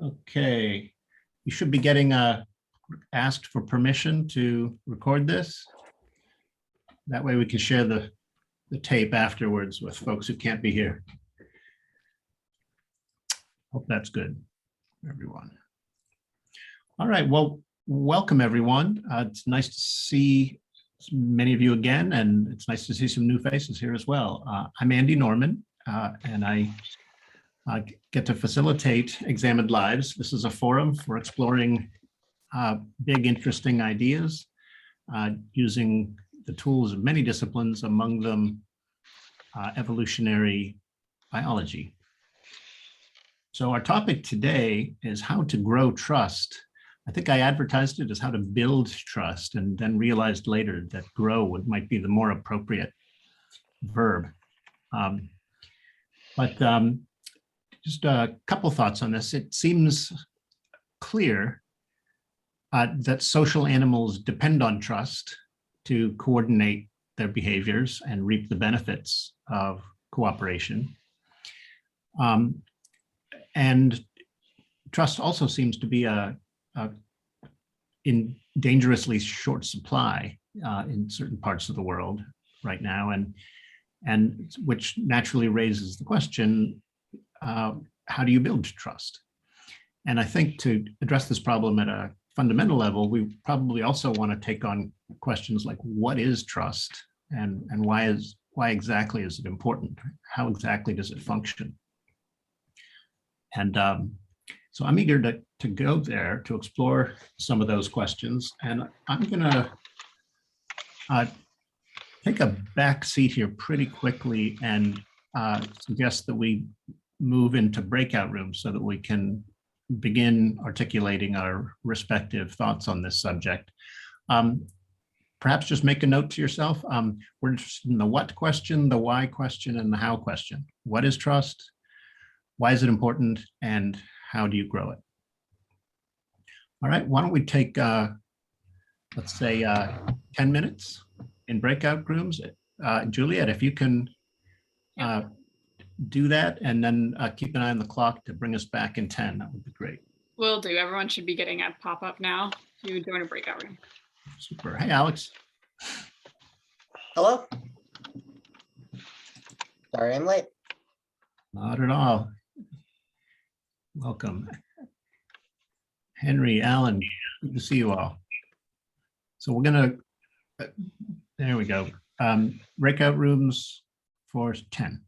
Okay, you should be getting asked for permission to record this. That way we can share the tape afterwards with folks who can't be here. Hope that's good, everyone. All right, well, welcome everyone. It's nice to see many of you again, and it's nice to see some new faces here as well. I'm Andy Norman, and I get to facilitate Examined Lives. This is a forum for exploring big, interesting ideas using the tools of many disciplines, among them evolutionary biology. So our topic today is how to grow trust. I think I advertised it as how to build trust, and then realized later that grow might be the more appropriate verb. Just a couple thoughts on this. It seems clear that social animals depend on trust to coordinate their behaviors and reap the benefits of cooperation. And trust also seems to be in dangerously short supply in certain parts of the world right now, and which naturally raises the question, how do you build trust? And I think to address this problem at a fundamental level, we probably also want to take on questions like, what is trust, and why exactly is it important? How exactly does it function? And so I'm eager to go there to explore some of those questions. And I'm going to take a back seat here pretty quickly and suggest that we move into breakout rooms so that we can begin articulating our respective thoughts on this subject. Perhaps just make a note to yourself. We're interested in the what question, the why question, and the how question. What is trust? Why is it important? And how do you grow it? All right, why don't we take, let's say 10 minutes in breakout rooms. Juliet, if you can do that, and then keep an eye on the clock to bring us back in 10, that would be great. Will do. Everyone should be getting a pop-up now to join a breakout room. Super. Hey, Alex. Hello. Sorry I'm late. Not at all. Welcome. Henry, Alan, good to see you all. So we're gonna, there we go. Breakout rooms for 10.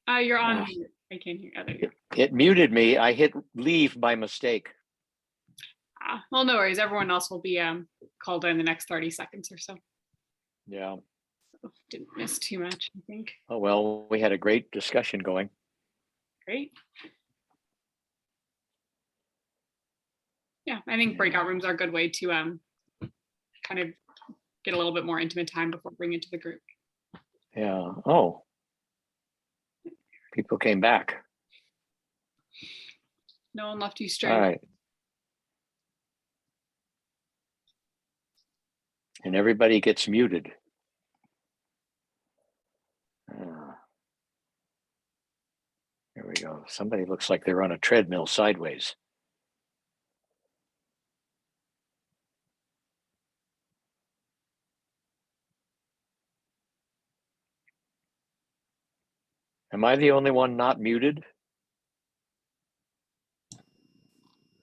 You're on mute. I can't hear. Oh, there you go. It muted me. I hit leave by mistake. Well, no worries. Everyone else will be called in the next 30 seconds or so. Yeah. So didn't miss too much, I think. Oh, well, we had a great discussion going. Great. Yeah, I think breakout rooms are a good way to kind of get a little bit more intimate time before bringing it to the group. Yeah. Oh, people came back. No one left you All stranded. right. And everybody gets muted. There we go. Somebody looks like they're on a treadmill sideways. Am I the only one not muted?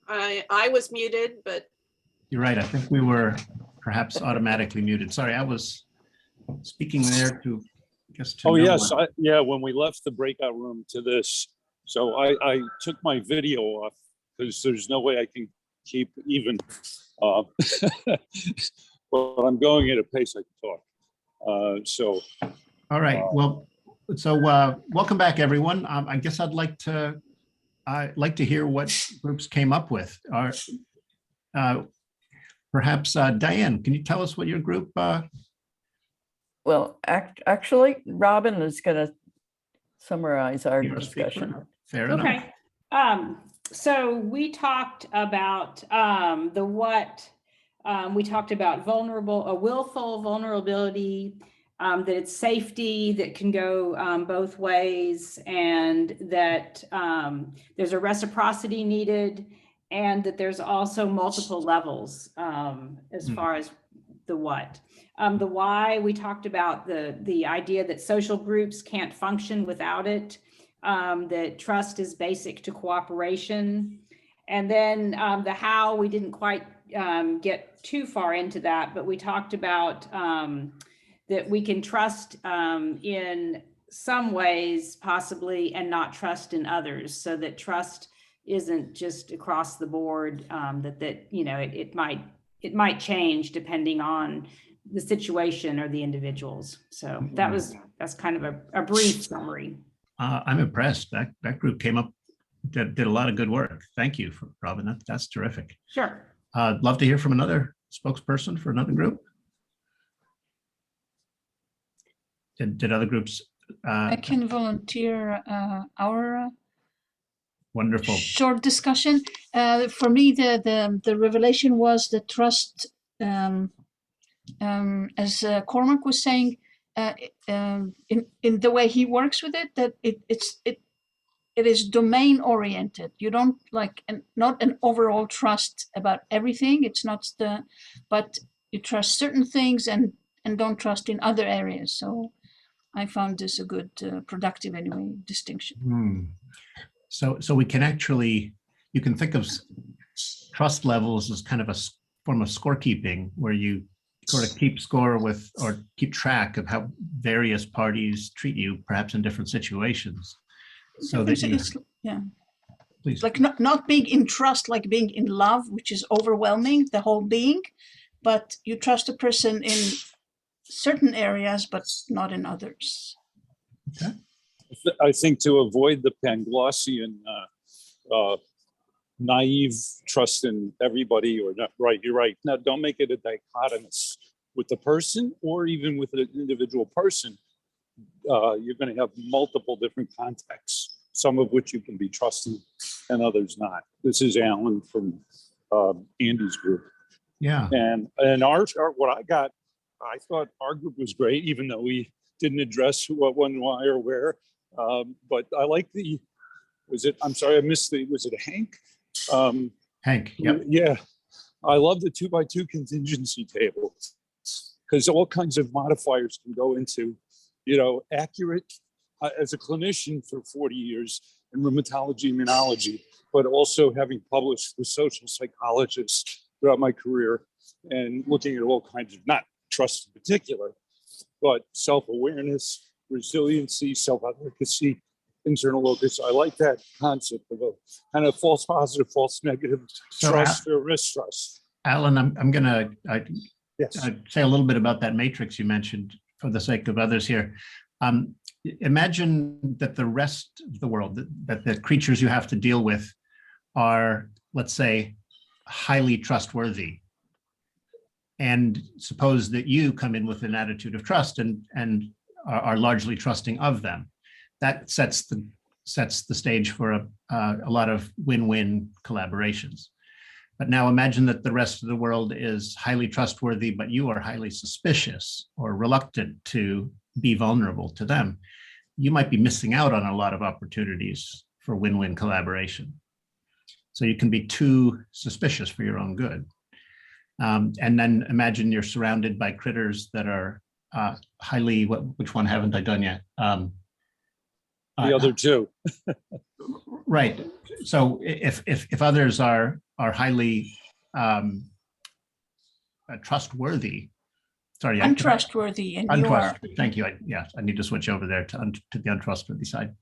I was muted, but You're right. I think we were perhaps automatically muted. Sorry, I was speaking there to, I guess, to Oh, no yes. one. Yeah, when we left the breakout room to this. So I took my video off because there's no way I can keep even. But I'm going at a pace I can talk. All right. Well, so welcome back, everyone. I guess I'd like to hear what groups came up with. Perhaps Diane, can you tell us what your group? Well, actually, Robin is going to summarize our You're a speaker? discussion. Fair enough. Okay. So we talked about the what. We talked about willful vulnerability, that it's safety that can go both ways, and that there's a reciprocity needed, and that there's also multiple levels as far as the what. The why, we talked about the idea that social groups can't function without it, that trust is basic to cooperation. And then the how, we didn't quite get too far into that, but we talked about that we can trust in some ways possibly and not trust in others, so that trust isn't just across the board, that you know, it might change depending on the situation or the individuals. So that's kind of a brief summary. I'm impressed. That group came up, did a lot of good work. Thank you, Robin. That's terrific. Sure. Love to hear from another spokesperson for another group. Did other groups? I can volunteer our Wonderful. short discussion. For me, the revelation was the trust, as Cormac was saying, in the way he works with it, that it is domain oriented. You don't not an overall trust about everything. It's not but you trust certain things and don't trust in other areas. So I found this a good, productive anyway, distinction. So we can actually, you can think of trust levels as kind of a form of scorekeeping, where you sort of keep score with, or keep track of how various parties treat you, perhaps in different situations. So that you, yeah, please. Like not being in trust, like being in love, which is overwhelming, the whole being, but you trust a person in certain areas, but not in others. Okay. I think to avoid the Panglossian naive trust in everybody, or not, right, you're right. Now, don't make it a dichotomous with the person, or even with an individual person. You're going to have multiple different contexts, some of which you can be trusted and others not. This is Alan from Andy's group. Yeah. And our what I thought our group was great, even though we didn't address what, when, why, or where. But I like I'm sorry, I missed was it Hank? Hank, yep. Yeah, I love the 2x2 contingency table, because all kinds of modifiers can go into, accurate, as a clinician for 40 years in rheumatology, immunology, but also having published with social psychologists throughout my career and looking at all kinds of, not trust in particular, but self-awareness, resiliency, self-advocacy, internal locus. I like that concept of a kind of false positive, false negative So, trust or mistrust. Alan, I'm going to Yes. say a little bit about that matrix you mentioned for the sake of others here. Imagine that the rest of the world, that the creatures you have to deal with are, let's say, highly trustworthy. And suppose that you come in with an attitude of trust and are largely trusting of them. That sets the stage for a lot of win-win collaborations. But now imagine that the rest of the world is highly trustworthy, but you are highly suspicious or reluctant to be vulnerable to them. You might be missing out on a lot of opportunities for win-win collaboration. So you can be too suspicious for your own good. And then imagine you're surrounded by critters that are highly, which one haven't I done yet? The other two. Right. So if others are highly trustworthy, sorry, Untrustworthy, and you are. untrustworthy. Thank you. I need to switch over there to the untrustworthy side.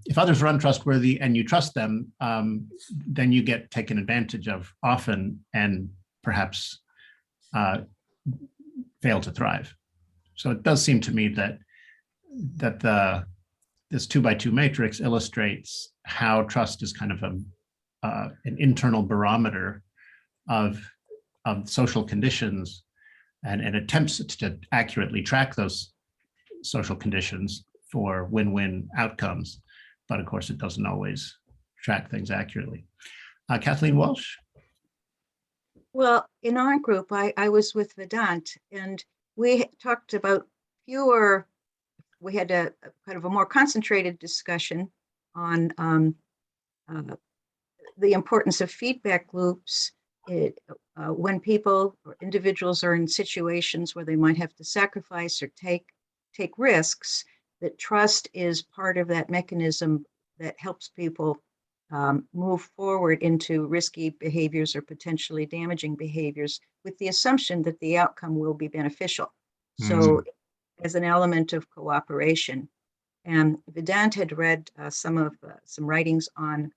If others are untrustworthy and you trust them, then you get taken advantage of often and perhaps fail to thrive. So it does seem to me that this 2x2 matrix illustrates how trust is kind of an internal barometer of social conditions and attempts to accurately track those social conditions for win-win outcomes. But of course, it doesn't always track things accurately. Kathleen Walsh? Well, in our group, I was with Vedant, and we talked about we had a kind of a more concentrated discussion on the importance of feedback loops when people or individuals are in situations where they might have to sacrifice or take risks, that trust is part of that mechanism that helps people move forward into risky behaviors or potentially damaging behaviors with the assumption that the outcome will be beneficial. So as an element of cooperation. And Vedant had read some writings on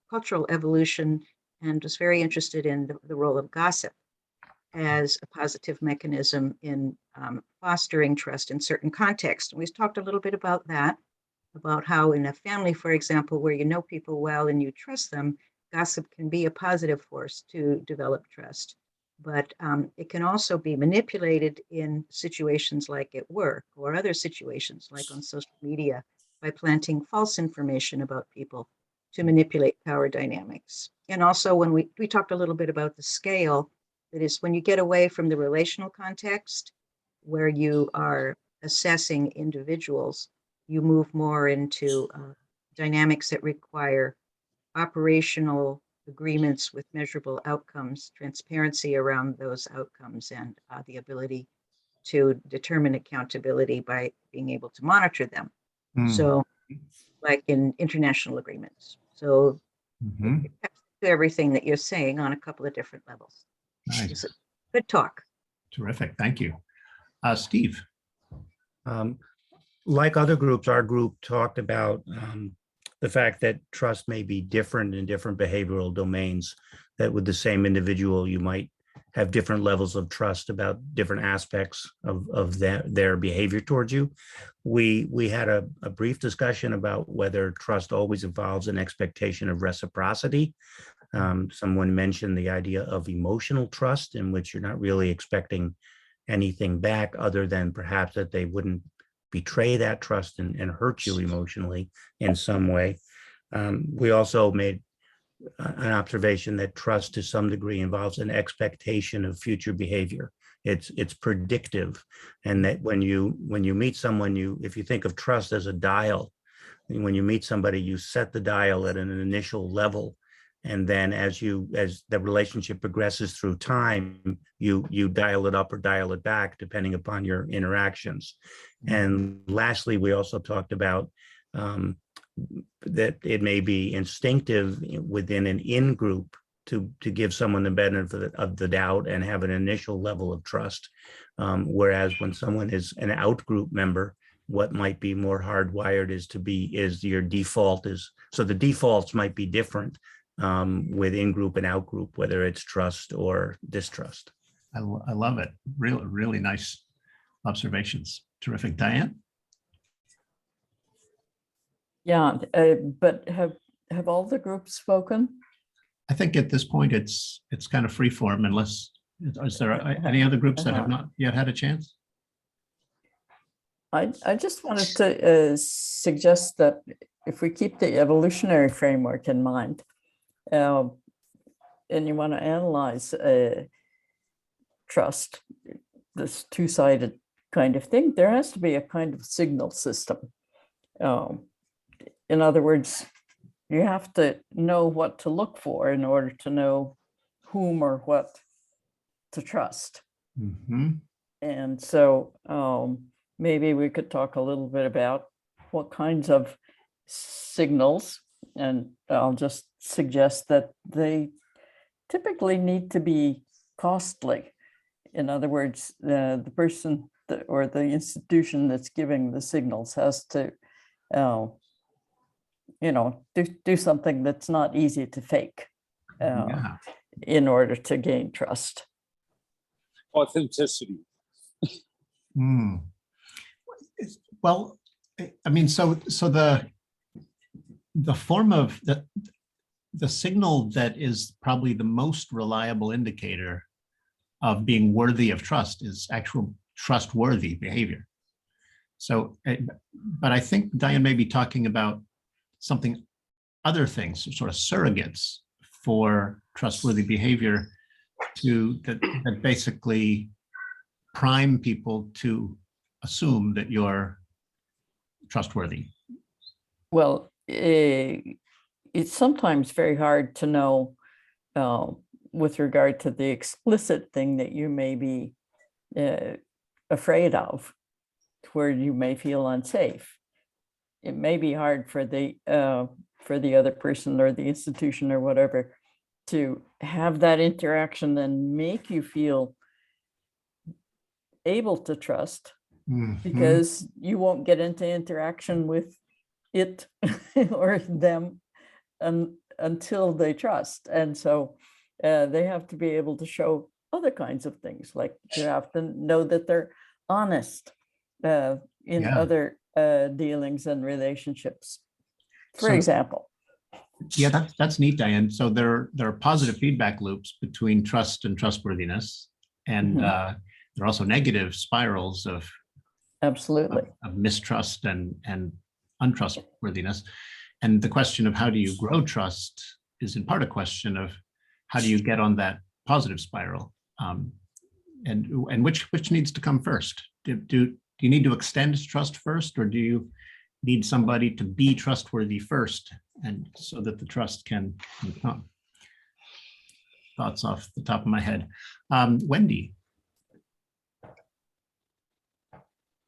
cultural evolution and was very interested in the role of gossip as a positive mechanism in fostering trust in certain contexts. And we talked a little bit about that, about how in a family, for example, where you know people well and you trust them, gossip can be a positive force to develop trust. But it can also be manipulated in situations like at work or other situations like on social media by planting false information about people to manipulate power dynamics. And also when we talked a little bit about the scale, that is when you get away from the relational context where you are assessing individuals, you move more into dynamics that require operational agreements with measurable outcomes, transparency around those outcomes, and the ability to determine accountability by being able to monitor them. So like in international agreements. So it taps into everything that you're saying on a couple of different levels. Nice. Good talk. Terrific. Thank you. Steve? Like other groups, our group talked about the fact that trust may be different in different behavioral domains, that with the same individual, you might have different levels of trust about different aspects of their behavior towards you. We had a brief discussion about whether trust always involves an expectation of reciprocity. Someone mentioned the idea of emotional trust, in which you're not really expecting anything back other than perhaps that they wouldn't betray that trust and hurt you emotionally in some way. We also made an observation that trust to some degree involves an expectation of future behavior. It's predictive, and that when you meet someone, if you think of trust as a dial, when you meet somebody, you set the dial at an initial level, and then as the relationship progresses through time, you dial it up or dial it back depending upon your interactions. And lastly, we also talked about that it may be instinctive within an in-group to give someone the benefit of the doubt and have an initial level of trust. Whereas when someone is an out-group member, what might be more hardwired is your default is, so the defaults might be different with in-group and out-group, whether it's trust or distrust. I love it. Really nice observations. Terrific. Diane? Yeah, but have all the groups spoken? I think at this point it's kind of free form unless, is there any other groups that have not yet had a chance? I just wanted to suggest that if we keep the evolutionary framework in mind, and you want to analyze trust, this two-sided kind of thing, there has to be a kind of signal system. In other words, you have to know what to look for in order to know whom or what to trust. Mm-hmm. And so maybe we could talk a little bit about what kinds of signals, and I'll just suggest that they typically need to be costly. In other words, the person or the institution that's giving the signals has to do something that's not easy to fake in order to gain trust. Authenticity. Mm. Well, I mean, so the form of the signal that is probably the most reliable indicator of being worthy of trust is actual trustworthy behavior. So, but I think Diane may be talking about something, other things, sort of surrogates for trustworthy behavior that basically prime people to assume that you're trustworthy. Well, it's sometimes very hard to know with regard to the explicit thing that you may be afraid of, where you may feel unsafe. It may be hard for the other person or the institution or whatever to have that interaction and make you feel able to trust, because you won't get into interaction with it or them until they trust. And so they have to be able to show other kinds of things, like you have to know that they're honest in other dealings and relationships, for example. Yeah, that's neat, Diane. So there are positive feedback loops between trust and trustworthiness, and there are also negative spirals of mistrust and untrustworthiness. And the question of how do you grow trust is in part a question of how do you get on that positive spiral, and which needs to come first? Do you need to extend trust first, or do you need somebody to be trustworthy first, and so that the trust can come? Thoughts off the top of my head. Wendy.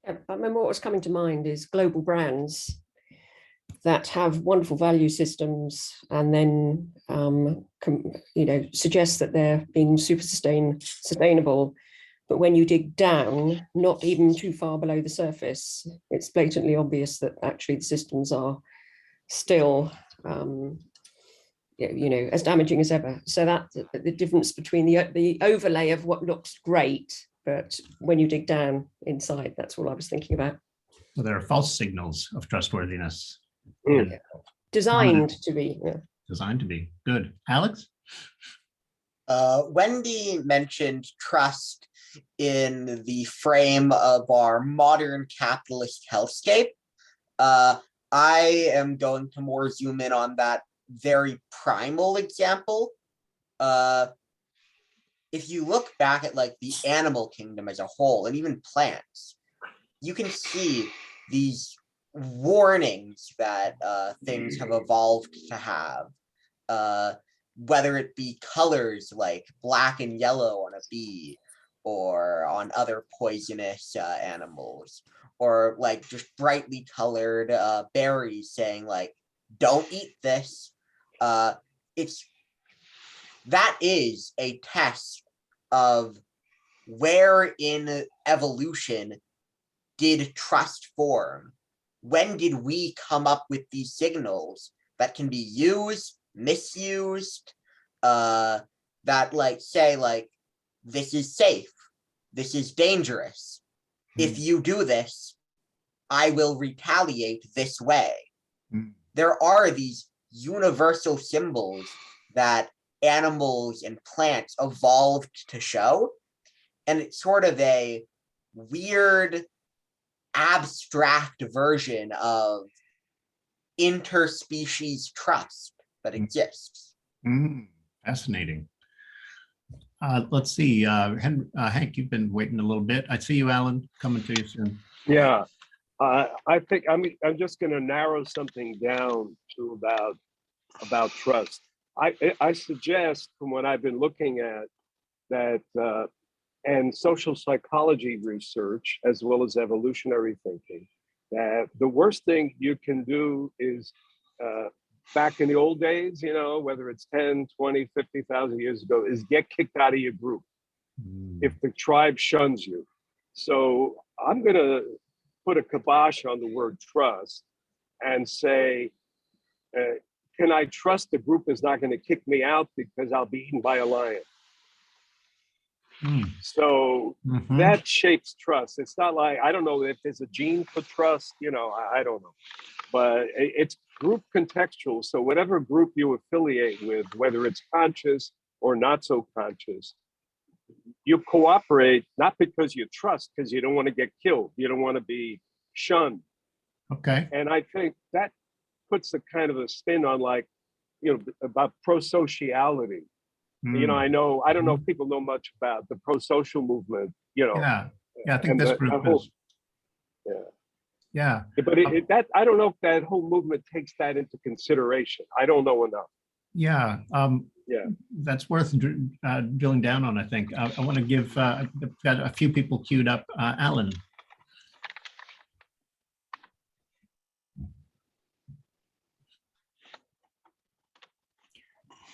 I remember what was coming to mind is global brands that have wonderful value systems and then suggest that they're being super sustainable. But when you dig down, not even too far below the surface, it's blatantly obvious that actually the systems are still as damaging as ever. So that the difference between the overlay of what looks great, but when you dig down inside, that's all I was thinking about. So there are false signals of trustworthiness. Designed to be. Yeah. Designed to be. Good. Alex? Wendy mentioned trust in the frame of our modern capitalist hellscape. I am going to more zoom in on that very primal example. If you look back at like the animal kingdom as a whole, and even plants, you can see these warnings that things have evolved to have, whether it be colors like black and yellow on a bee or on other poisonous animals, or like just brightly colored berries saying like, don't eat this. That is a test of where in evolution did trust form? When did we come up with these signals that can be used, misused, that like say like, this is safe, this is dangerous. If you do this, I will retaliate this way. There are these universal symbols that animals and plants evolved to show. And it's sort of a weird, abstract version of interspecies trust that exists. Fascinating. Let's see, Hank, you've been waiting a little bit. I see you, Alan, coming to you soon. Yeah, I think I'm just going to narrow something down to about trust. I suggest, from what I've been looking at, that and social psychology research, as well as evolutionary thinking, that the worst thing you can do is, back in the old days, you know, whether it's 10, 20, 50,000 years ago, is get kicked out of your group if the tribe shuns you. So I'm going to put a kibosh on the word trust and say, can I trust the group is not going to kick me out because I'll be eaten by a lion? So that shapes trust. It's not like, I don't know if there's a gene for trust, you know, I don't know. But it's group contextual. So whatever group you affiliate with, whether it's conscious or not so conscious, you cooperate not because you trust, because you don't want to get killed. You don't want to be shunned. Okay. And I think that puts a kind of a spin on, like, you know, about prosociality. You know, I don't know if people know much about the prosocial movement, you know. Yeah, I think this group is. Yeah. But that, I don't know if that whole movement takes that into consideration. I don't know enough. Yeah. That's worth drilling down on, I think. I want to give, I've got a few people queued up. Alan.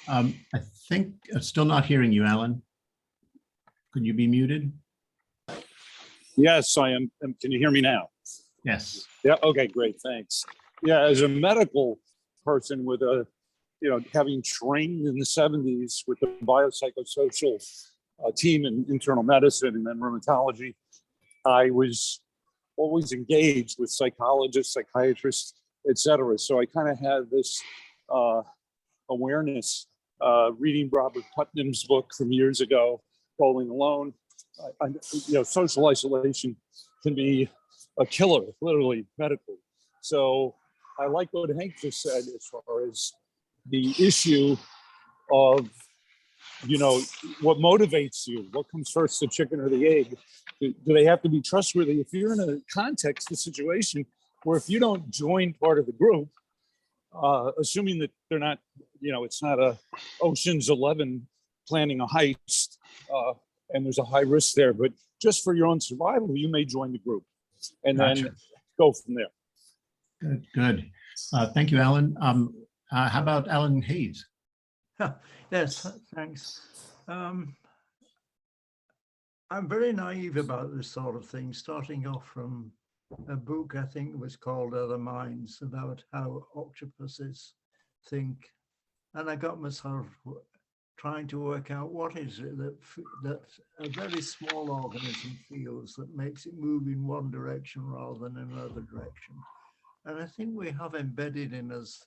I think I'm still not hearing you, Alan. Could you be muted? Yes, I am. Can you hear me now? Yes. Yeah. Okay, great. Thanks. Yeah, as a medical person with a, you know, having trained in the 70s with the biopsychosocial team in internal medicine and then rheumatology, I was always engaged with psychologists, psychiatrists, et cetera. So I kind of had this awareness, reading Robert Putnam's book from years ago, Bowling Alone. You know, social isolation can be a killer, literally medically. So I like what Hank just said as far as the issue of, you know, what motivates you, what comes first, the chicken or the egg? Do they have to be trustworthy? If you're in a context, a situation where if you don't join part of the group, assuming that they're not, you know, it's not a Ocean's 11 planning a heist, and there's a high risk there, but just for your own survival, you may join the group and then go from there. Good, good. Thank you, Alan. How about Alan Hayes? Yes, thanks. I'm very naive about this sort of thing, starting off from a book I think was called Other Minds, about how octopuses think. And I got myself trying to work out what is it that a very small organism feels that makes it move in one direction rather than another direction. And I think we have embedded in us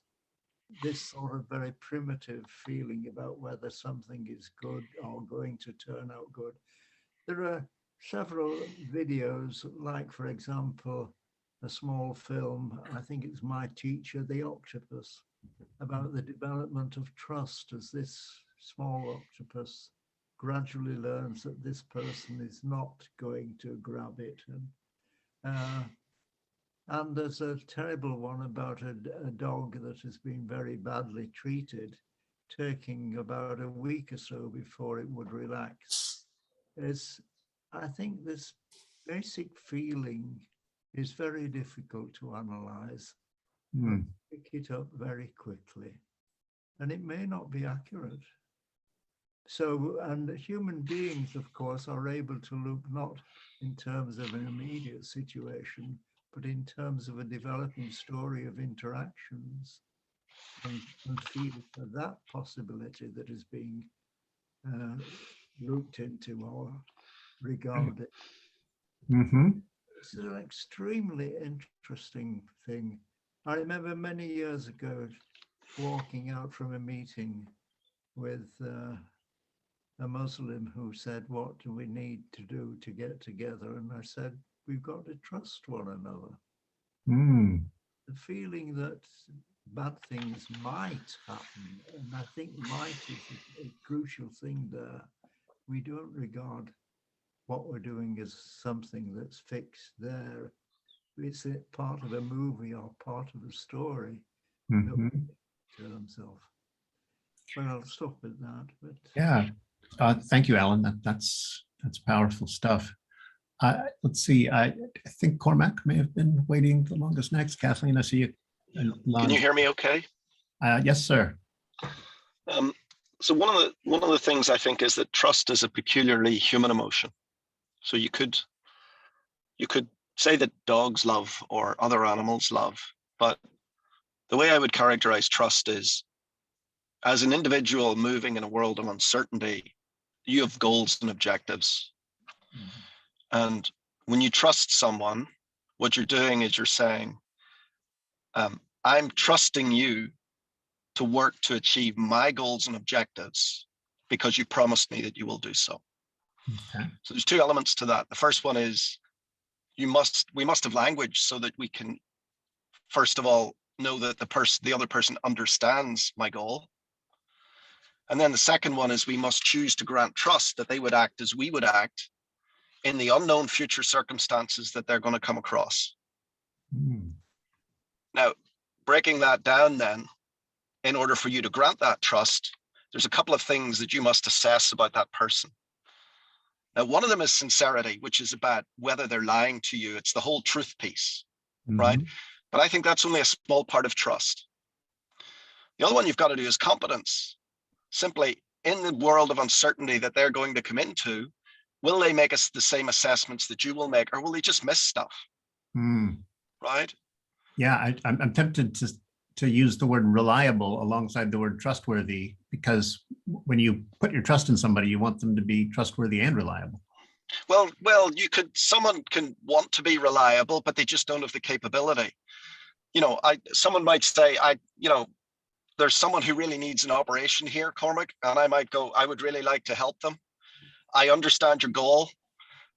this sort of very primitive feeling about whether something is good or going to turn out good. There are several videos, like, for example, a small film, I think it's My Teacher, the Octopus, about the development of trust as this small octopus gradually learns that this person is not going to grab it. And there's a terrible one about a dog that has been very badly treated, taking about a week or so before it would relax. I think this basic feeling is very difficult to analyze. Pick it up very quickly. And it may not be accurate. So, and human beings, of course, are able to look not in terms of an immediate situation, but in terms of a developing story of interactions, and feel for that possibility that is being looked into or regarded. Mm-hmm. This is an extremely interesting thing. I remember many years ago walking out from a meeting with a Muslim who said, "What do we need to do to get together?" And I said, "We've got to trust one another." Mm. The feeling that bad things might happen, and I think might is a crucial thing there. We don't regard what we're doing as something that's fixed there. It's a part of a movie or part of a story that we Mhm. terms of. Well, I'll stop at that. But Yeah. Thank you, Alan. That's powerful stuff. Let's see. I think Cormac may have been waiting the longest next. Kathleen, I see you. Can you hear me okay? Yes, sir. So one of the things I think is that trust is a peculiarly human emotion. So you could say that dogs love or other animals love, but the way I would characterize trust is, as an individual moving in a world of uncertainty, you have goals and objectives. Mm-hmm. And when you trust someone, what you're doing is you're saying, I'm trusting you to work to achieve my goals and objectives because you promised me that you will do so. Okay. So there's two elements to that. The first one is we must have language so that we can, first of all, know that the other person understands my goal. And then the second one is we must choose to grant trust that they would act as we would act in the unknown future circumstances that they're going to come across. Mm. Now, breaking that down then, in order for you to grant that trust, there's a couple of things that you must assess about that person. Now, one of them is sincerity, which is about whether they're lying to you. It's the whole truth piece, right? But I think that's only a small part of trust. The other one you've got to do is competence. Simply, in the world of uncertainty that they're going to come into, will they make us the same assessments that you will make, or will they just miss stuff? Right? Yeah, I'm tempted to use the word reliable alongside the word trustworthy, because when you put your trust in somebody, you want them to be trustworthy and reliable. Well, someone can want to be reliable, but they just don't have the capability. You know, someone might say, there's someone who really needs an operation here, Cormac, and I might go, I would really like to help them. I understand your goal.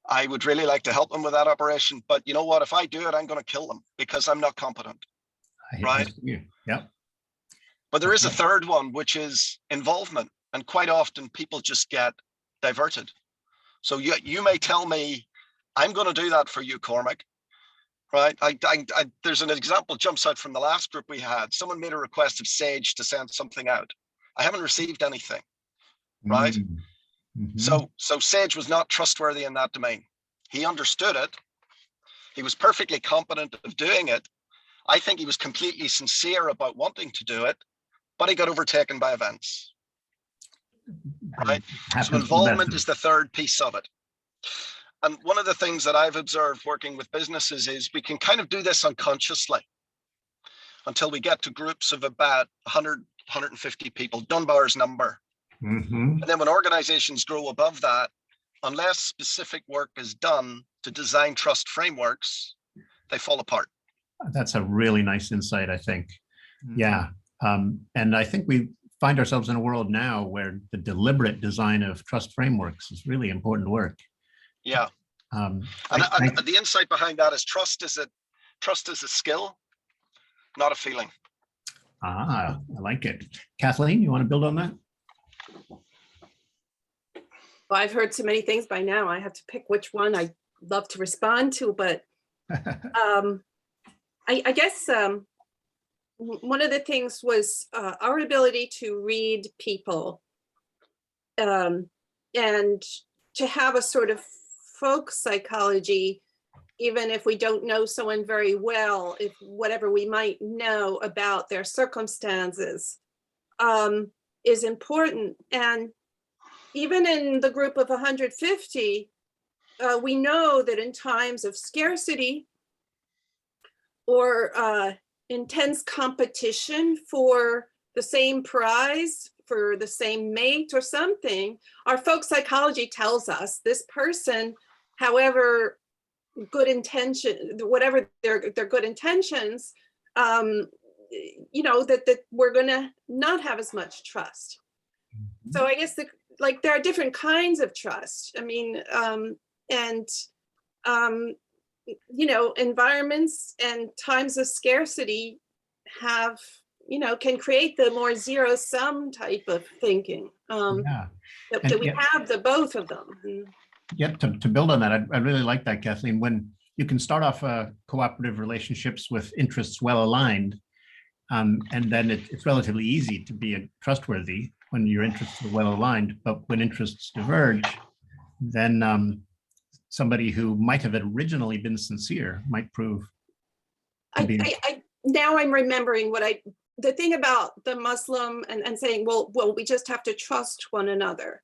I would really like to help them with that operation, but you know what? If I do it, I'm going to kill them because I'm not competent. Right? Yeah. But there is a third one, which is involvement. And quite often people just get diverted. So you may tell me, I'm going to do that for you, Cormac. Right? There's an example jumps out from the last group we had. Someone made a request of Sage to send something out. I haven't received anything. Right? So Sage was not trustworthy in that domain. He understood it. He was perfectly competent of doing it. I think he was completely sincere about wanting to do it, but he got overtaken by events. Right? So involvement is the third piece of it. And one of the things that I've observed working with businesses is we can kind of do this unconsciously until we get to groups of about 100, 150 people, Dunbar's number. And then when organizations grow above that, unless specific work is done to design trust frameworks, they fall apart. That's a really nice insight, I think. Yeah. And I think we find ourselves in a world now where the deliberate design of trust frameworks is really important work. Yeah. And the insight behind that is trust is a skill, not a feeling. I like it. Kathleen, you want to build on that? Well, I've heard so many things by now. I have to pick which one I'd love to respond to, but I guess one of the things was our ability to read people and to have a sort of folk psychology, even if we don't know someone very well, if whatever we might know about their circumstances is important. And even in the group of 150, we know that in times of scarcity or intense competition for the same prize, for the same mate or something, our folk psychology tells us this person, however good intention, whatever their good intentions, you know, that we're gonna not have as much trust. So I guess like there are different kinds of trust. I mean, you know, environments and times of scarcity have, you know, can create the more zero sum type of thinking. Yeah. That we yet- have the both of them. Yeah, to build on that, I really like that, Kathleen. When you can start off cooperative relationships with interests well aligned, and then it's relatively easy to be trustworthy when your interests are well aligned. But when interests diverge, then somebody who might have originally been sincere might prove to be. Now I'm remembering the thing about the Muslim and saying, well, we just have to trust one another.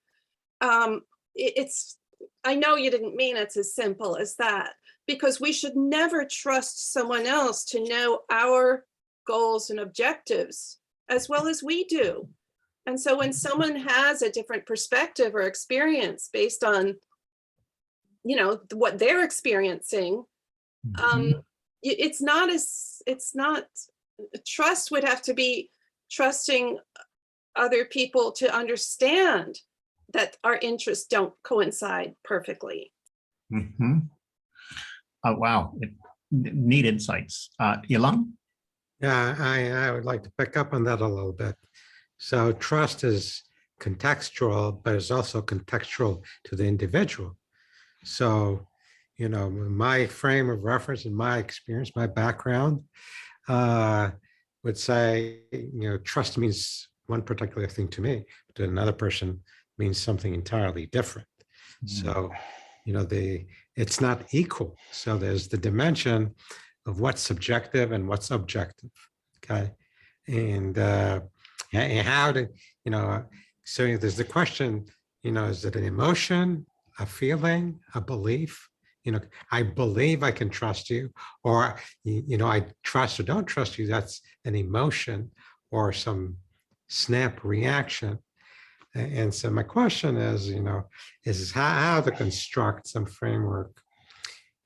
I know you didn't mean it's as simple as that, because we should never trust someone else to know our goals and objectives as well as we do. And so when someone has a different perspective or experience based on, you know, what they're experiencing, trust would have to be trusting other people to understand that our interests don't coincide perfectly. Oh, wow. Neat insights. Ilan? Yeah, I would like to pick up on that a little bit. So trust is contextual, but it's also contextual to the individual. So, you know, my frame of reference and my experience, my background would say, you know, trust means one particular thing to me, but to another person means something entirely different. So, you know, it's not equal. So there's the dimension of what's subjective and what's objective. Okay. And how to, you know, so there's the question, you know, is it an emotion, a feeling, a belief? You know, I believe I can trust you, or, you know, I trust or don't trust you. That's an emotion or some snap reaction. And so my question is, you know, is how to construct some framework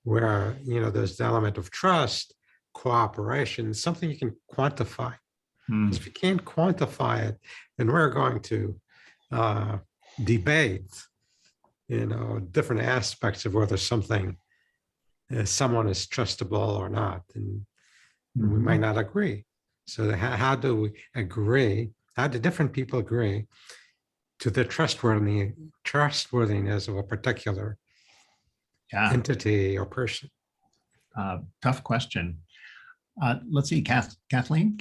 where, you know, there's the element of trust, cooperation, something you can quantify. Because if you can't quantify it, then we're going to debate, you know, different aspects of whether someone is trustable or not, and we might not agree. So how do we agree? How do different people agree to the trustworthiness of a particular entity or person? Tough question. Let's see, Kathleen.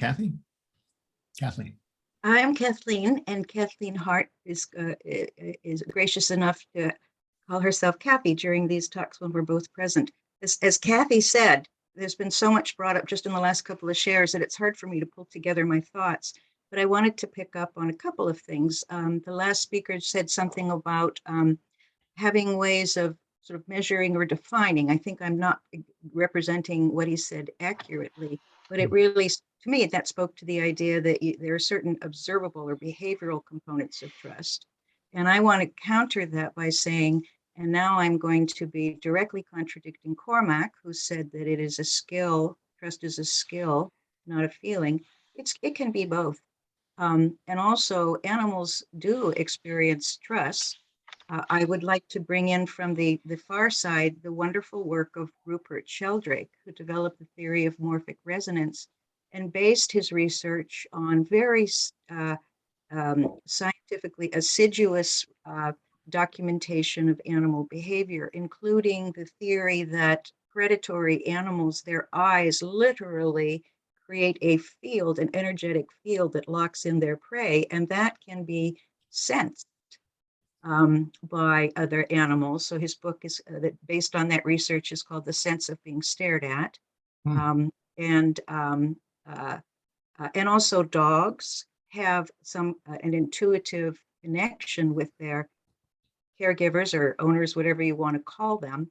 I'm Kathleen, and Kathleen Hart is gracious enough to call herself Kathy during these talks when we're both present. As Kathy said, there's been so much brought up just in the last couple of shares that it's hard for me to pull together my thoughts, but I wanted to pick up on a couple of things. The last speaker said something about having ways of sort of measuring or defining. I think I'm not representing what he said accurately, but it really, to me, that spoke to the idea that there are certain observable or behavioral components of trust. And I want to counter that by saying, and now I'm going to be directly contradicting Cormac, who said that it is a skill, trust is a skill, not a feeling. It can be both. And also animals do experience trust. I would like to bring in from the far side the wonderful work of Rupert Sheldrake, who developed the theory of morphic resonance and based his research on very scientifically assiduous documentation of animal behavior, including the theory that predatory animals, their eyes literally create a field, an energetic field that locks in their prey, and that can be sensed by other animals. So his book is based on that research is called The Sense of Being Stared At. And also dogs have an intuitive connection with their caregivers or owners, whatever you want to call them,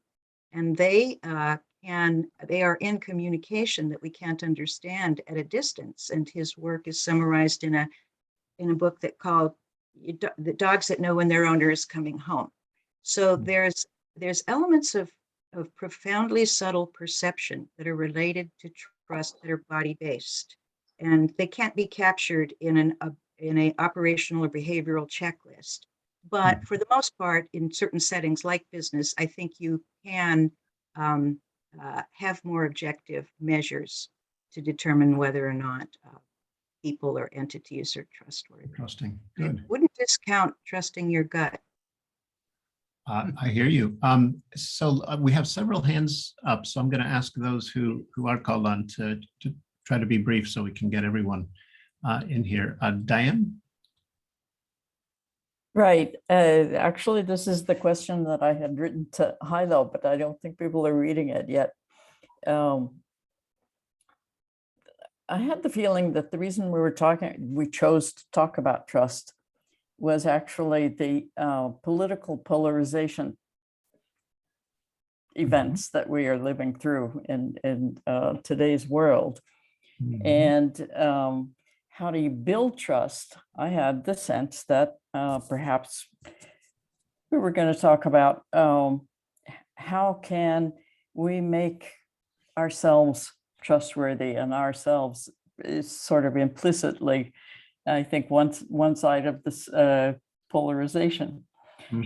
and they are in communication that we can't understand at a distance. And his work is summarized in a book that called "The Dogs That Know When Their Owner Is Coming Home." So there's elements of profoundly subtle perception that are related to trust that are body-based, and they can't be captured in a operational or behavioral checklist. But for the most part, in certain settings like business, I think you can have more objective measures to determine whether or not people or entities are trustworthy. Trusting. I Good. wouldn't discount trusting your gut. I hear you. So we have several hands up, so I'm going to ask those who are called on to try to be brief so we can get everyone in here. Diane? Right. Actually, this is the question that I had written to Hilo, but I don't think people are reading it yet. I had the feeling that the reason we chose to talk about trust was actually the political polarization events that we are living through in today's world. And how do you build trust? I had the sense that perhaps we were going to talk about how can we make ourselves trustworthy, and ourselves is sort of implicitly, I think, one side of this polarization.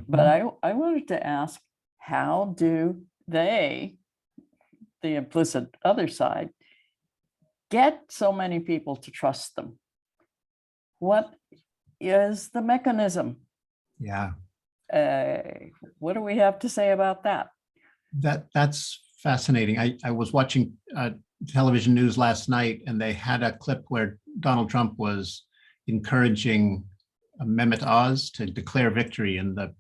But I wanted to ask, how do they, the implicit other side, get so many people to trust them? What is the mechanism? Yeah. What do we have to say about that? That's fascinating. I was watching television news last night, and they had a clip where Donald Trump was encouraging Mehmet Oz to declare victory in the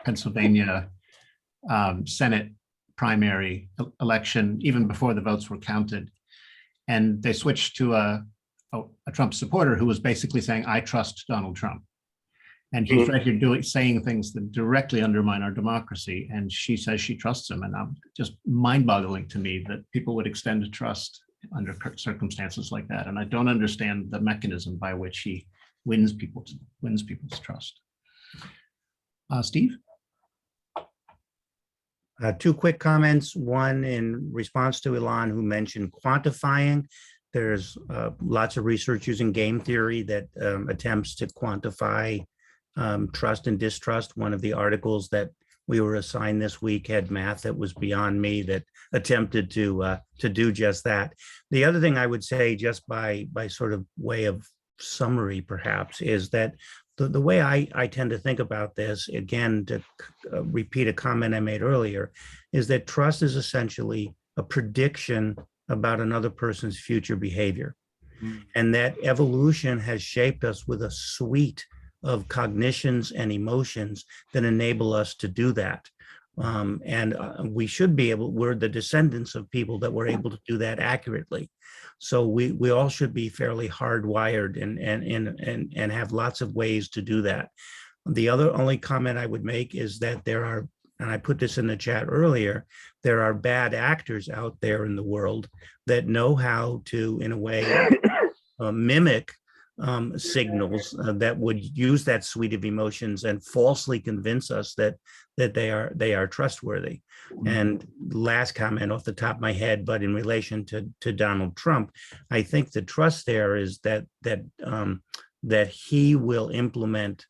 Pennsylvania Senate primary election, even before the votes were counted. And they switched to a Trump supporter who was basically saying, "I trust Donald Trump." And he's right here saying things that directly undermine our democracy. And she says she trusts him. And I'm just mind-boggling to me that people would extend trust under circumstances like that. And I don't understand the mechanism by which he wins people's trust. Steve? Two quick comments. One in response to Ilan, who mentioned quantifying. There's lots of research using game theory that attempts to quantify trust and distrust. One of the articles that we were assigned this week had math that was beyond me that attempted to do just that. The other thing I would say, just by sort of way of summary, perhaps, is that the way I tend to think about this, again, to repeat a comment I made earlier, is that trust is essentially a prediction about another person's future behavior. And that evolution has shaped us with a suite of cognitions and emotions that enable us to do that. And we should be able, we're the descendants of people that were able to do that accurately. So we all should be fairly hardwired and have lots of ways to do that. The only comment I would make is that there are, and I put this in the chat earlier, there are bad actors out there in the world that know how to, in a way, mimic signals that would use that suite of emotions and falsely convince us that they are trustworthy. And last comment off the top of my head, but in relation to Donald Trump, I think the trust there is that he will implement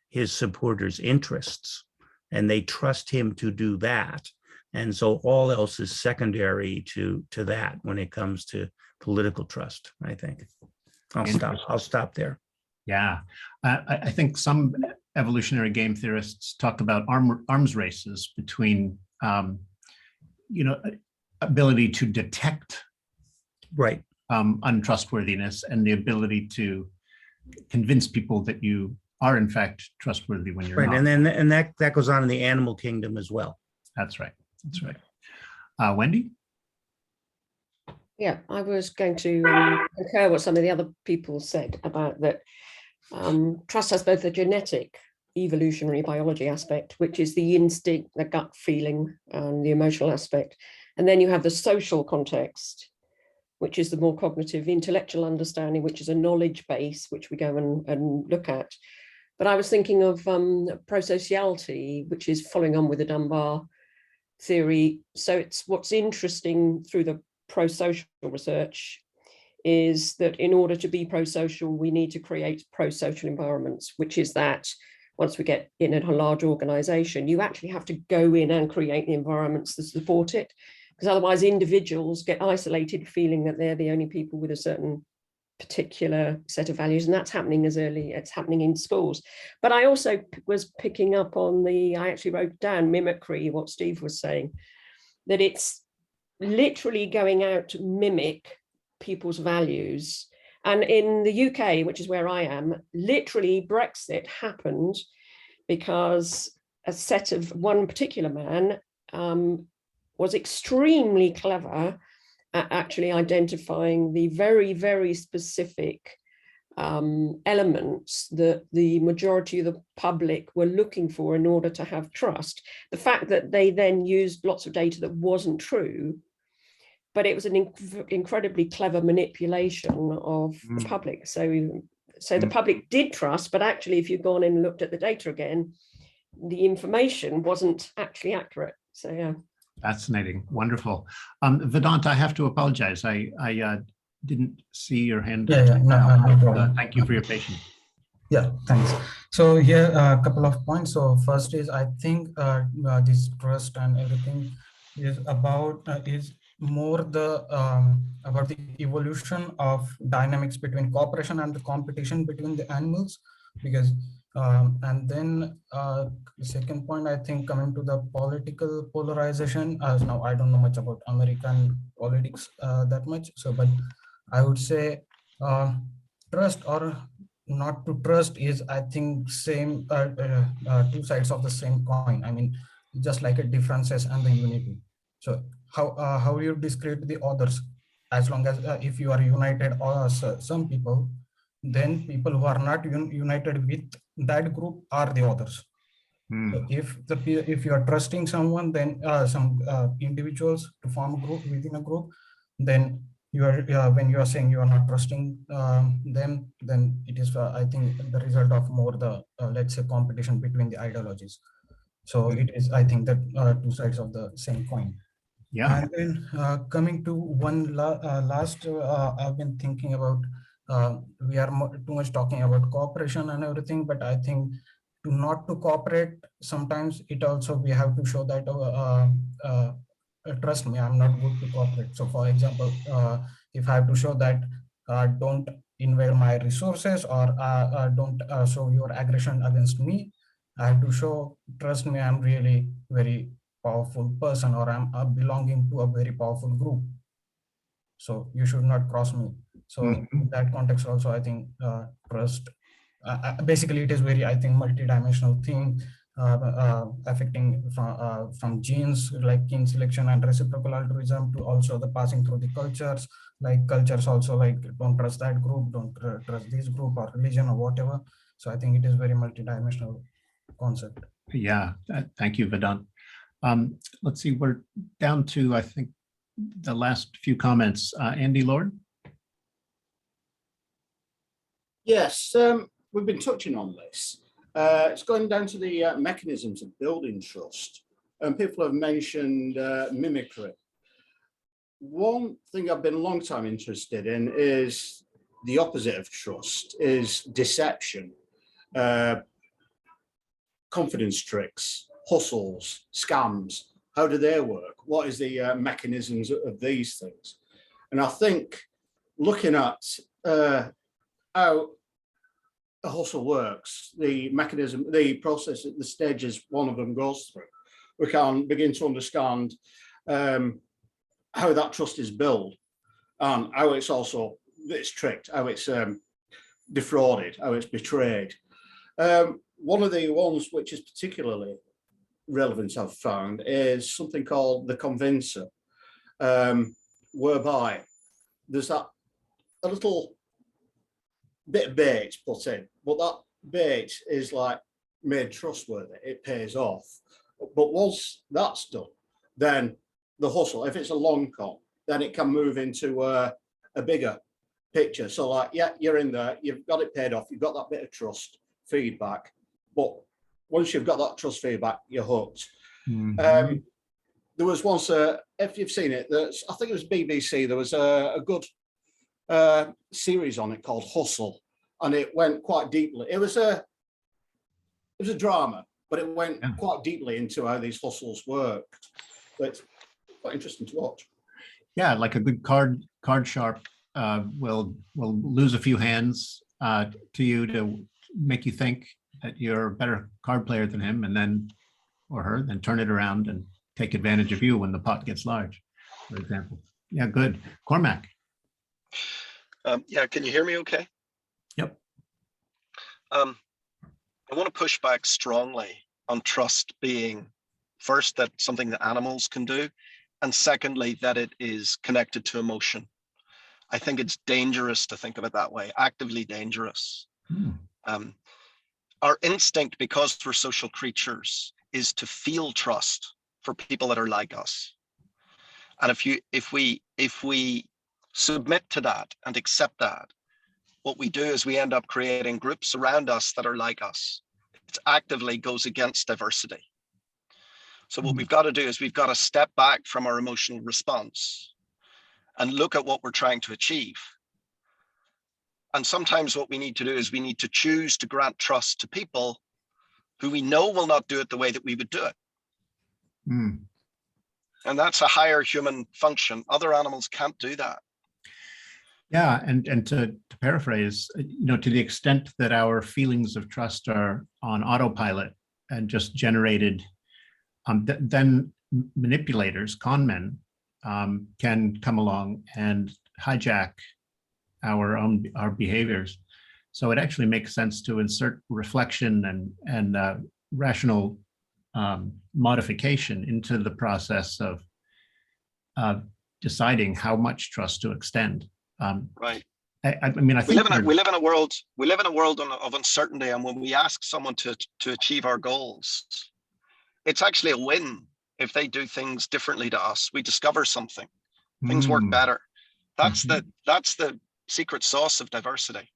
his supporters' interests, and they trust him to do that. And so all else is secondary to that when it comes to political trust, I think. I'll stop there. Yeah, I think some evolutionary game theorists talk about arms races between, ability to detect untrustworthiness and the ability to convince people that you are in fact trustworthy when you're not. And that goes on in the animal kingdom as well. That's right. That's right. Wendy? Yeah, I was going to concur what some of the other people said about that. Trust has both a genetic evolutionary biology aspect, which is the instinct, the gut feeling, and the emotional aspect. And then you have the social context, which is the more cognitive, intellectual understanding, which is a knowledge base, which we go and look at. But I was thinking of prosociality, which is following on with the Dunbar theory. So it's what's interesting through the prosocial research is that in order to be prosocial, we need to create prosocial environments, which is that once we get in a large organization, you actually have to go in and create the environments that support it, because otherwise individuals get isolated, feeling that they're the only people with a certain particular set of values. And that's happening it's happening in schools. But I also was picking up on I actually wrote down mimicry, what Steve was saying, that it's literally going out to mimic people's values. And in the UK, which is where I am, literally Brexit happened because one particular man was extremely clever at actually identifying the very, very specific elements that the majority of the public were looking for in order to have trust. The fact that they then used lots of data that wasn't true, but it was an incredibly clever manipulation of the public. So the public did trust, but actually, if you've gone in and looked at the data again, the information wasn't actually accurate. So yeah. Fascinating. Wonderful. Vedant, I have to apologize. I didn't see your hand. Thank you for your patience. Yeah, thanks. So here a couple of points. So first is, I think this trust and everything is about is more about the evolution of dynamics between cooperation and the competition between the animals, because and then the second point, I think, coming to the political polarization, as now I don't know much about American politics that much, so but I would say trust or not to trust is, I think, same two sides of the same coin. I mean, just like a differences and the unity. So how you describe the others, as long as if you are united or some people, then people who are not united with that group are the others. So if you are trusting someone, then some individuals to form a group within a group, then you are when you are saying you are not trusting them, then it is I think the result of more the let's say competition between the ideologies. So it is, I think, that two sides of the same coin. Yeah. And then coming to one last, I've been thinking about, we are too much talking about cooperation and everything, but I think not to cooperate, sometimes it also, we have to show that, trust me, I'm not good to cooperate. So for example, if I have to show that don't invade my resources, or don't show your aggression against me, I have to show, trust me, I'm really very powerful person, or I'm belonging to a very powerful group. So you should not cross me. So in that context also, I think trust, basically it is very, I think, multidimensional thing, affecting from genes like gene selection and reciprocal altruism, to also the passing through the cultures, like cultures also, like don't trust that group, don't trust this group or religion or whatever. So I think it is very multidimensional concept. Yeah, thank you, Vedant. Let's see, we're down to, I think, the last few comments. Andy Lord? Yes, we've been touching on this. It's going down to the mechanisms of building trust. And people have mentioned mimicry. One thing I've been a long time interested in is the opposite of trust, is deception, confidence tricks, hustles, scams. How do they work? What is the mechanisms of these things? And I think looking at how a hustle works, the mechanism, the process, the stages one of them goes through, we can begin to understand how that trust is built, and how it's tricked, how it's defrauded, how it's betrayed. One of the ones which is particularly relevant, I've found, is something called the convincer, whereby there's a little bit of bait put in, but that bait is like made trustworthy, it pays off. But once that's done, then the hustle, if it's a long con, then it can move into a bigger picture. So like, yeah, you're in there, you've got it paid off, you've got that bit of trust feedback. But once you've got that trust feedback, you're hooked. Mhm. There was once, if you've seen it, I think it was BBC, there was a good series on it called Hustle, and it went quite deeply. It was a drama, but it went quite deeply into how these hustles work. So it's quite interesting to watch. Yeah, like a good card sharp will lose a few hands to you to make you think that you're a better card player than him, and then or her, then turn it around and take advantage of you when the pot gets large, for example. Yeah, good. Cormac. Yeah, can you hear me okay? Yep. I want to push back strongly on trust being, first, that something that animals can do, and secondly, that it is connected to emotion. I think it's dangerous to think of it that way, actively dangerous. Our instinct, because we're social creatures, is to feel trust for people that are like us. And if we submit to that and accept that, what we do is we end up creating groups around us that are like us. It actively goes against diversity. So what we've got to do is we've got to step back from our emotional response and look at what we're trying to achieve. And sometimes what we need to do is we need to choose to grant trust to people who we know will not do it the way that we would do it. And that's a higher human function. Other animals can't do that. Yeah, and to paraphrase, to the extent that our feelings of trust are on autopilot and just generated, then manipulators, con men, can come along and hijack our behaviors. So it actually makes sense to insert reflection and rational modification into the process of deciding how much trust to extend. Right. I mean, I think we live in a world of uncertainty, and when we ask someone to achieve our goals, it's actually a win if they do things differently to us. We discover something. Things work better. That's the secret sauce of diversity.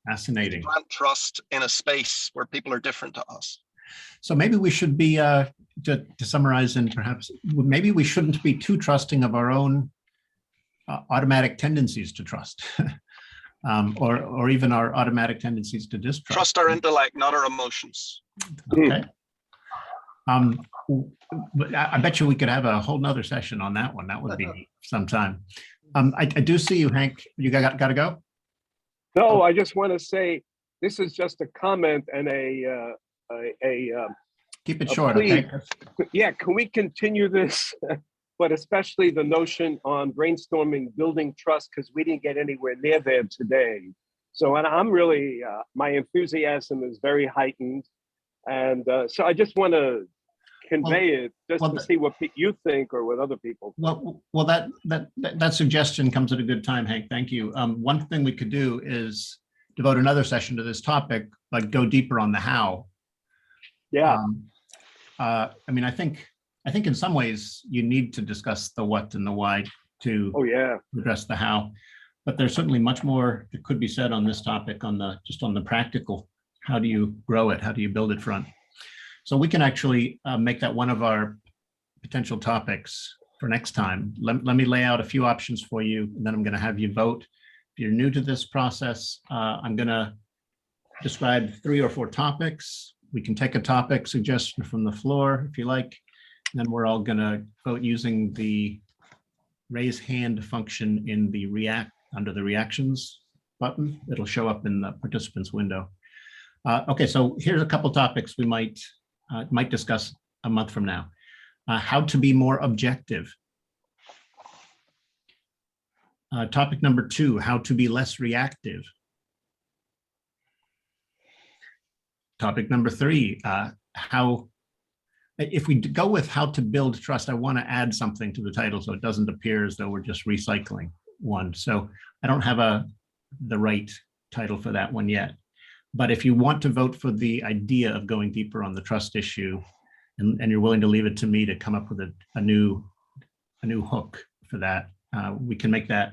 Fascinating. Grant trust in a space where people are different to us. So maybe we should be, to summarize, and perhaps maybe we shouldn't be too trusting of our own automatic tendencies to trust, or even our automatic tendencies to distrust. Trust our intellect, not our emotions. Okay. I bet you we could have a whole nother session on that one. That would be some time. I do see you, Hank. You got to go? No, I just want to say this is just a comment and a keep it short, plea. okay? Yeah, can we continue this? But especially the notion on brainstorming, building trust, because we didn't get anywhere near there today. So, and I'm really, my enthusiasm is very heightened. And so I just want to convey it just to see what you think or what other people think. Well, that suggestion comes at a good time, Hank. Thank you. One thing we could do is devote another session to this topic, but go deeper on the how. Yeah. I mean, I think in some ways you need to discuss the what and the why to address the how, but there's certainly much more that could be said on this topic, on the practical. How do you grow it? How do you build it front? So we can actually make that one of our potential topics for next time. Let me lay out a few options for you, and then I'm going to have you vote. If you're new to this process, I'm going to describe 3 or 4 topics. We can take a topic suggestion from the floor if you like. And then we're all going to vote using the raise hand function in the under the reactions button. It'll show up in the participants window. Okay, so here's a couple topics we might discuss a month from now. How to be more objective. Topic number 2, how to be less reactive. Topic number 3, if we go with how to build trust, I want to add something to the title so it doesn't appear as though we're just recycling one. So I don't have the right title for that one yet. But if you want to vote for the idea of going deeper on the trust issue, and you're willing to leave it to me to come up with a new hook for that, we can make that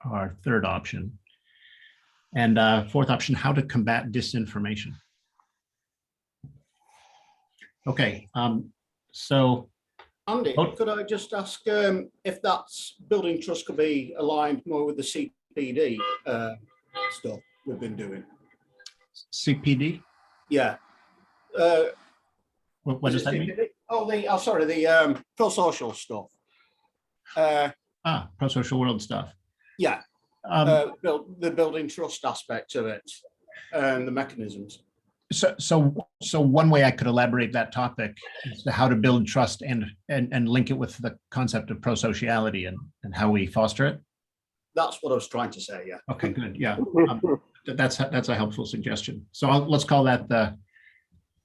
our third option. And fourth option, how to combat disinformation. Okay, so Andy, could I just ask if that's building trust could be aligned more with the CPD stuff we've been doing? CPD? Yeah. What does that mean? CPD? Oh, sorry, the ProSocial stuff. ProSocial world stuff. Yeah. The building trust aspect of it and the mechanisms. So one way I could elaborate that topic is to how to build trust and link it with the concept of prosociality and how we foster it. That's what I was trying to say. Yeah. Okay, good. Yeah, that's a helpful suggestion. So let's call that the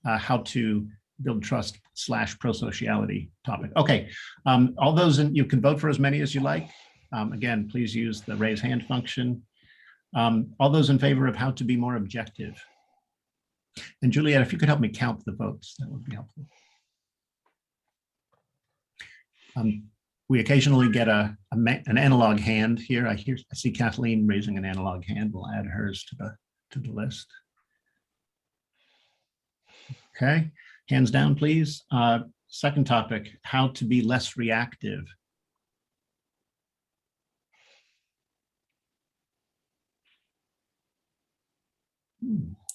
how to build trust / prosociality topic. Okay, all those you can vote for as many as you like. Again, please use the raise hand function. All those in favor of how to be more objective. And Juliet, if you could help me count the votes, that would be helpful. We occasionally get an analog hand here. I see Kathleen raising an analog hand. We'll add hers to the list. Okay, hands down, please. Second topic, how to be less reactive.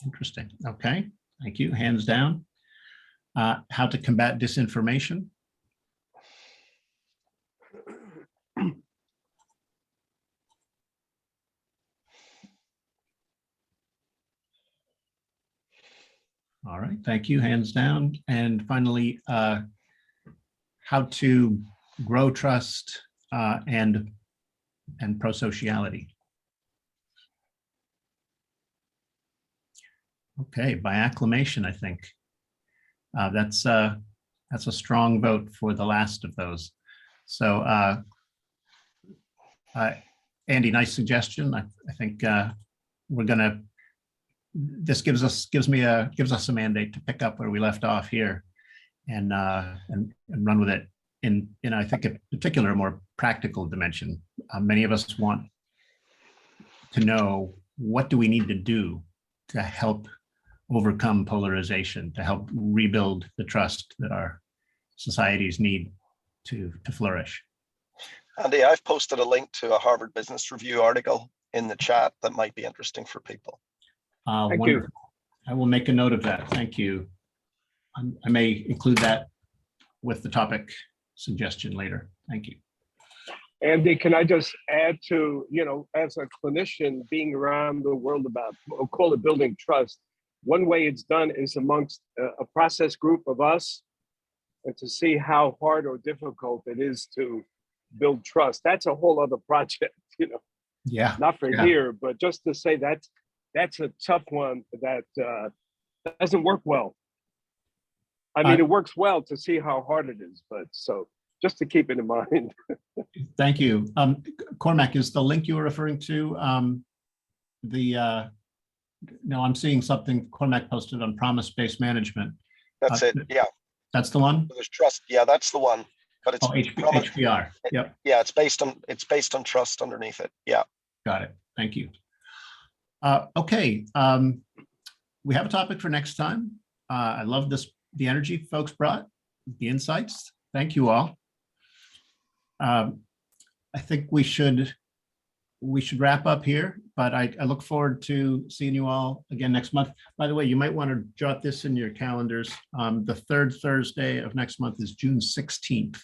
Interesting. Okay, thank you. Hands down. How to combat disinformation. All right, thank you. Hands down. And finally, how to grow trust and prosociality. Okay, by acclamation, I think. That's a strong vote for the last of those. So Andy, nice suggestion. I think we're gonna, this gives us a mandate to pick up where we left off here and run with it in I think in particular a more practical dimension. Many of us want to know, what do we need to do to help overcome polarization, to help rebuild the trust that our societies need to flourish. Andy, I've posted a link to a Harvard Business Review article in the chat that might be interesting for people. Thank you. I will make a note of that. Thank you. I may include that with the topic suggestion later. Thank you. Andy, can I just add to, as a clinician being around the world about, we'll call it building trust, one way it's done is amongst a process group of us, and to see how hard or difficult it is to build trust. That's a whole other project, Yeah. not for here, but just to say that's a tough one that doesn't work well. I mean, it works well to see how hard it is, but so just to keep it in mind. Thank you. Cormac, is the link you were referring to no, I'm seeing something Cormac posted on promise-based management. That's it. Yeah. That's the one? There's trust. Yeah, that's the one. But it's HBR. Yep. Yeah, it's based on trust underneath it. Yeah. Got it. Thank you. Okay. We have a topic for next time. I love the energy folks brought, the insights. Thank you all. I think we should wrap up here, but I look forward to seeing you all again next month. By the way, you might want to jot this in your calendars. The third Thursday of next month is June 16th.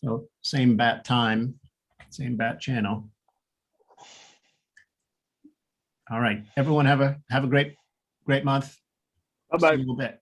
So same bat time, same bat channel. All right, everyone have a great month. Bye-bye. See you in a little bit.